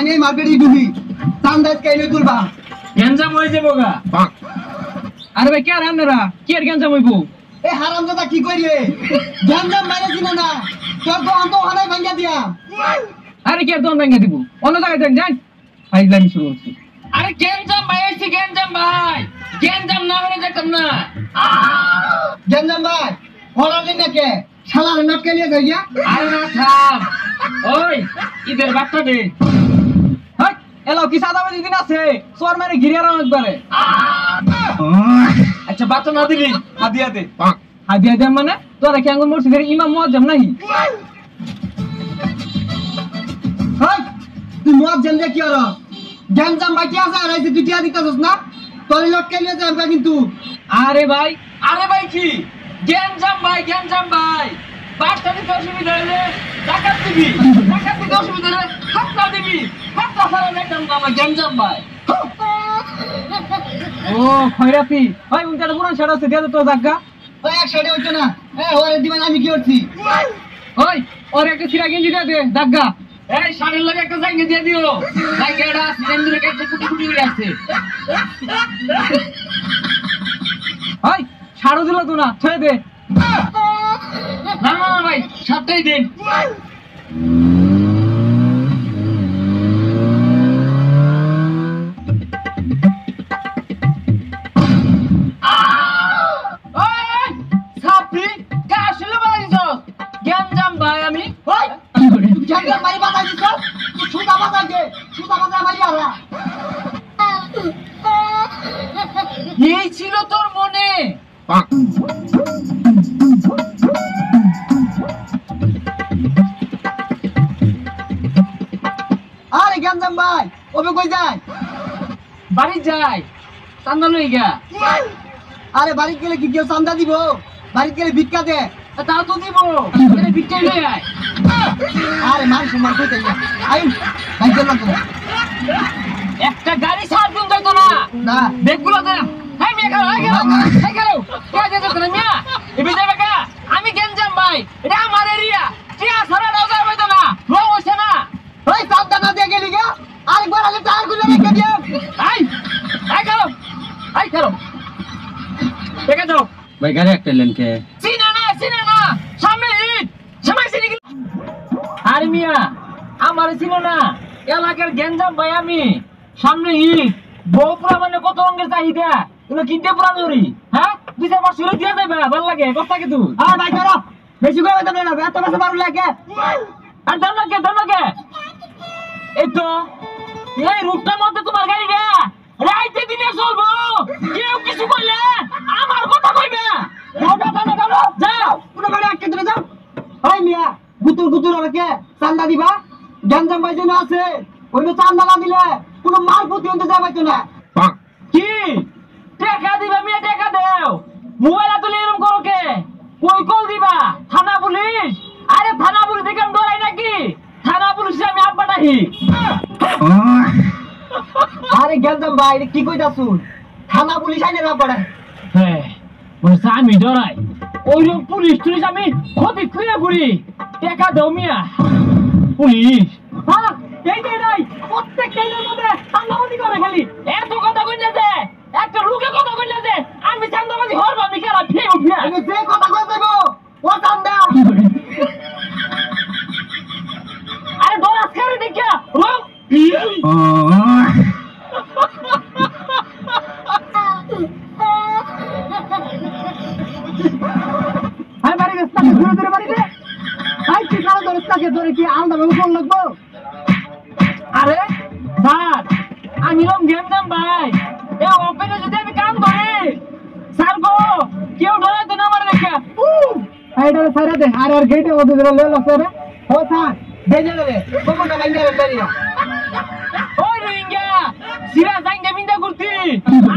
জানি মার্কেটে ঢুকি চান্দাজ কাইলে তুলবা গেঞ্জাম হয়ে যাবো গা। আরে ভাই কে আর আপনারা কি আর গেঞ্জাম হইব? এ হারামজাদা কি করি রে গেঞ্জাম মাইরেছি না তোর দোকান তো হানাই ভাঙ্গা দিয়া। আরে কি আর দোকান ভেঙে দিব? অন্য জায়গায় যান যান। ফাইজলামি শুরু হচ্ছে। আরে গেঞ্জাম ভাই আইছি, গেঞ্জাম ভাই। গেঞ্জাম না হলে যেতাম না। গেঞ্জাম ভাই হরালি নাকে শালা নাটকে নিয়ে যাই গিয়া। আরে না থাম। ওই ঈদের বাচ্চা দে। হাই এলো কি সাদাবাজি দিন আছে সোর মারে গিরিয়ার একবারে। আচ্ছা বাচ্চা না দিলি হাদিয়া দে। হাদিয়া দে মানে তোরা কি আঙ্গুল মসজিদের ইমাম মুয়াজ্জম নাহি? হাই তুই মুয়াজ্জম দে কি হলো গেঞ্জাম ভাই কি আছে আর এই তুই টিয়া দিতাছস না তোর লটকে নিয়ে যাবে কিন্তু। আরে ভাই কি গেঞ্জাম ভাই বাচ্চা দিতে অসুবিধা হলে টাকা দিবি, টাকা দিতে অসুবিধা হলে হাতটা দিবি, হাতটা ছাড়া দেখতাম না আমার গেঞ্জাম ভাই। ও খয়রাতি ভাই উনটা পুরান শাড়ি আছে দিয়ে তো জায়গা। ওই এক সাইডে হইতো না ওরে দিবেন আমি কি করছি। ওই ওর একটা সিরা গেঞ্জি দিয়ে দে জায়গা। এই শাড়ির লগে একটা জায়গা দিয়ে দিও, জায়গাটা সিলিন্ডারে কাছে কুটি কুটি করে আছে। ভাই ছাড়ো দিল তো না ছেড়ে দে। না না ভাই সাতটাই দিন। গেঞ্জাম ভাই আমি গেঞ্জাম ভাই বাজাই দিছ তুই সুদা বাজাই দে সুদা বাজাই মারি আলা। এই ছিল তোর মনে? আরে গেঞ্জাম ভাই ওবে কই যায়? বাড়ি যাই চান্দা লই গা। আরে বাড়ি গেলে কি কেউ চান্দা দিব? বাড়ি গেলে ভিক্ষা দে। তাও তো দিব ভিক্ষাই লই আয়। আরে মান সম্মান কই যাই আই ভাই চল না একটা গাড়ি ছাড় দিন যাইতো না না দেখগুলো দে। হাই মিয়া গেল কে যেতে না মিয়া এবি যাবে কা? আমি গেঞ্জাম ভাই এটা আমার এরিয়া টিয়া ছাড়া দাও যাবে তো না লো হইছে না। ওই চান্দা না দিয়ে গেলি গা আরেকবার আগে টায়ার গুলো রেখে দিও। আই করো দেখে যাও ভাই গাড়ি একটা লেন কে চিনা না সামনে ঈদ সময় চিনি। আরে মিয়া আমার চিনো না এলাকার গেঞ্জাম ভাই আমি। সামনে ঈদ বউ পুরা মানে কত রঙের চাহিদা এগুলো কিনতে পুরা ধরি। হ্যাঁ 2-4 মাস হলে দিয়ে দেবে ভালো লাগে কথা কি তুই? আর ভাই করো বেশি করে দেন না এত বেশি মারু লাগে। আর দাম লাগে এই তো এই রূপটার মধ্যে তোমার গাড়ি রে রাইতে দিনে চলবো কেউ কিছু কইলে আমার কথা কইবে। যাও পুরো বাড়ি আটকে ধরে যাও। ওই মিয়া গুতুর আমাকে চান্দা দিবা গেঞ্জাম ভাই যেন আছে ওই চান্দা না দিলে কোনো মাল প্রতি অন্ত যাবাইতো না। কি টাকা দিবা মিয়া টাকা দেও মোবাইল তুলে এরকম করো কে? কই কল দিবা? থানা পুলিশ? আরে থানা পুলিশ দেখে আমি ডরাই নাকি? থানা পুলিশে আমি আব্বাটাহি। আরে গেঞ্জাম ভাই কি কইতাছুন থানা পুলিশ আইনে না পড়ে। হ্যাঁ বলছে আমি ডরাই ওইরকম পুলিশ টুলিশ আমি ক্ষতি খুঁড়ে ঘুরি টাকা দাও মিয়া। পুলিশ হ্যাঁ এইটাই নাই প্রত্যেক কেন্দ্রের মধ্যে চান্দাবাজি করে খালি এত কথা কইলে যে একটা লোকে কথা কইলে যে আমি চান্দাবাজি হরব আমি কেরা ফেই উঠিয়া আমি যে কথা কই দেব ও চান্দা। আরে ডরাস করে দেখিয়া রং আই বাড়ি রাস্তাকে ধরে বাড়ি দে আই কি কালো রাস্তাকে ধরে কি আলাদা ভাবে ফোন লাগবো। আরে স্যার আমি রং গেঞ্জাম ভাই এ ওপেনে যদি আমি কাম করি স্যার গো কেউ ডরাইতো না আমার দেখা। এইটা সারা দে আর গেটে মধ্যে ধরে লয়ে লাসে রে ও স্যার দেজে রে কোমটা বাইন্দা বেরিয়া। ওই রোহিঙ্গা সিরা জাঙ্গা বিন্দা করতি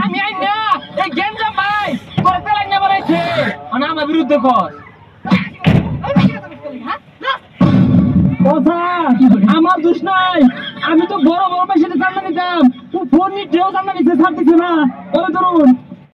আমি আই না এই গেঞ্জাম ভাই তোর তেলাই না বানাইছে আর আমার বিরুদ্ধে কর। ও স্যার আমার দোষ নাই আমি তো বড় বড় পয়সাতে চান্দা নিতাম ও ফোন নিতেও চান্দা নিতে ছাড়তেছে না ওরে ধরুন।